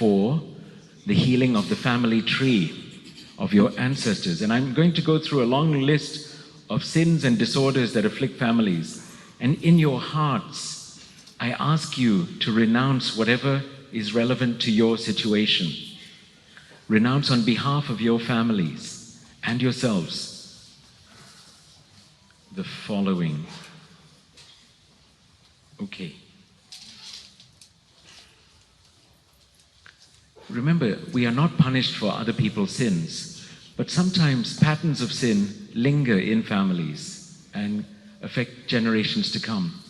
for the healing of the family tree of your ancestors. And I'm going to go through a long list of sins and disorders that afflict families. And in your hearts, I ask you to renounce whatever is relevant to your situation. Renounce on behalf of your families and yourselves the following. Okay. Remember, we are not punished for other people's sins, but sometimes patterns of sin linger in families and affect generations to come.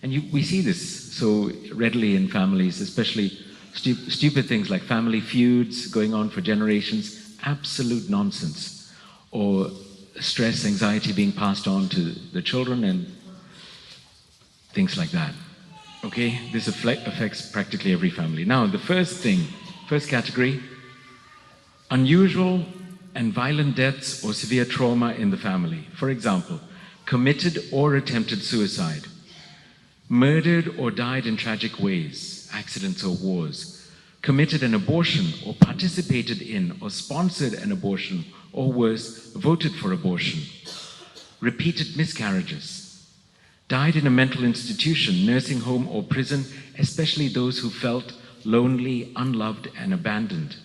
And we see this so readily in families, especially stupid things like family feuds going on for generations, absolute nonsense. Or stress, anxiety being passed on to the children and things like that. Okay, this affects practically every family. Now, the first category, unusual and violent deaths or severe trauma in the family. For example, committed or attempted suicide, murdered or died in tragic ways, accidents or wars, committed an abortion or participated in or sponsored an abortion, or worse, voted for abortion, repeated miscarriages, died in a mental institution, nursing home or prison, especially those who felt lonely, unloved, and abandoned,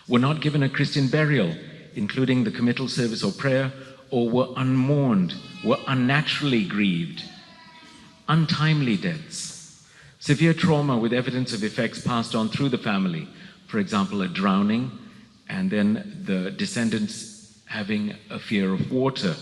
were not given a Christian burial, including the committal service or prayer, or were unmourned, were unnaturally grieved, untimely deaths, severe trauma with evidence of effects passed on through the family, for example, a drowning, and then the descendants having a fear of water.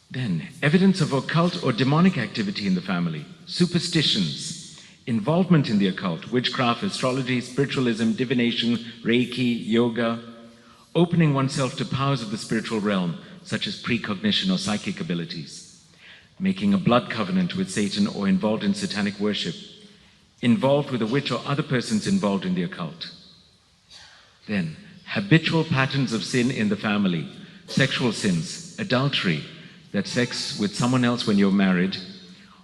Then, evidence of occult or demonic activity in the family, superstitions, involvement in the occult, witchcraft, astrology, spiritualism, divination, Reiki, yoga, opening oneself to powers of the spiritual realm, such as precognition or psychic abilities, making a blood covenant with Satan or involved in satanic worship, involved with a witch or other persons involved in the occult. Then, habitual patterns of sin in the family, sexual sins, adultery, that's sex with someone else when you're married,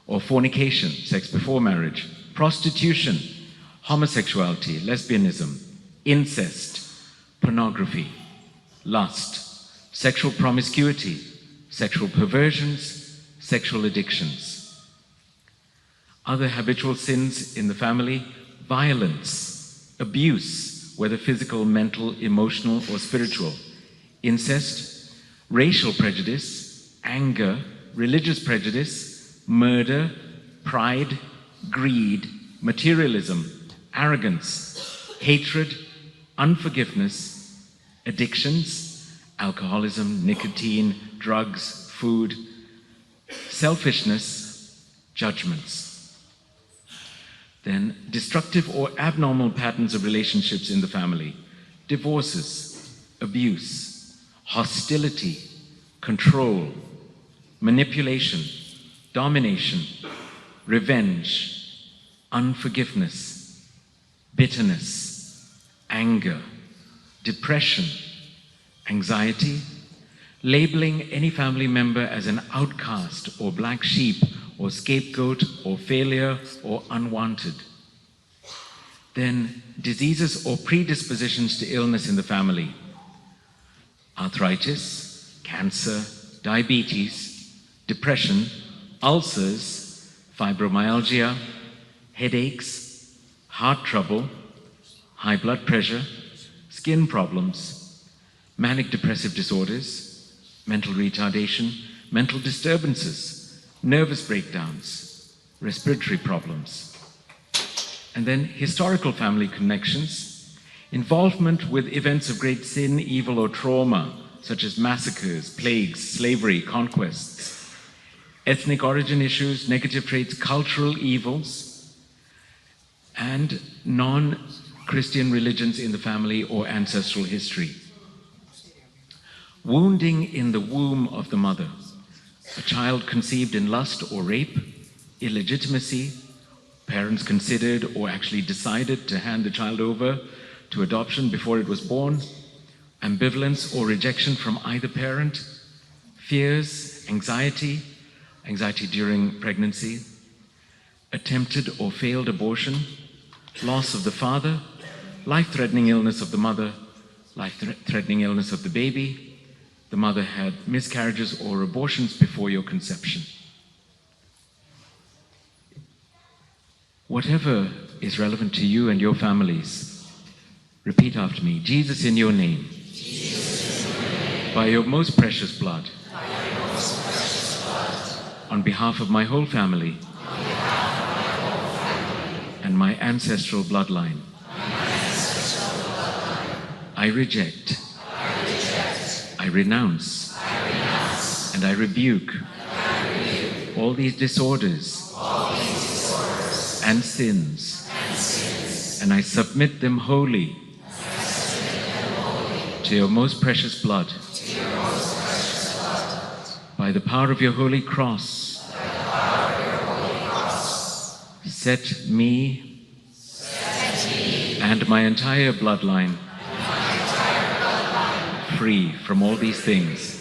or fornication, sex before marriage, prostitution, homosexuality, lesbianism, incest, pornography, lust, sexual promiscuity, sexual perversions, sexual addictions. Other habitual sins in the family, violence, abuse, whether physical, mental, emotional, or spiritual, incest, racial prejudice, anger, religious prejudice, murder, pride, greed, materialism, arrogance, hatred, unforgiveness, addictions, alcoholism, nicotine, drugs, food, selfishness, judgments. Then, destructive or abnormal patterns of relationships in the family, divorces, abuse, hostility, control, manipulation, domination, revenge, unforgiveness, bitterness, anger, depression, anxiety, labeling any family member as an outcast or black sheep or scapegoat or failure or unwanted. Then diseases or predispositions to illness in the family, arthritis, cancer, diabetes, depression, ulcers, fibromyalgia, headaches, heart trouble, high blood pressure, skin problems, manic depressive disorders, mental retardation, mental disturbances, nervous breakdowns, respiratory problems. And then historical family connections, involvement with events of great sin, evil, or trauma, such as massacres, plagues, slavery, conquests, ethnic origin issues, negative traits, cultural evils, and non-Christian religions in the family or ancestral history. Wounding in the womb of the mother, a child conceived in lust or rape, illegitimacy, parents considered or actually decided to hand the child over to adoption before it was born, ambivalence or rejection from either parent, fears, anxiety during pregnancy, attempted or failed abortion, loss of the father, life-threatening illness of the mother, life-threatening illness of the baby. The mother had miscarriages or abortions before your conception. Whatever is relevant to you and your families, repeat after me. Jesus, in your name, by your most precious blood, on behalf of my whole family and my ancestral bloodline, I reject, I renounce, and I rebuke all these disorders and sins, and I submit them wholly to your most precious blood. By the power of your holy cross, set me and my entire bloodline free from all these things.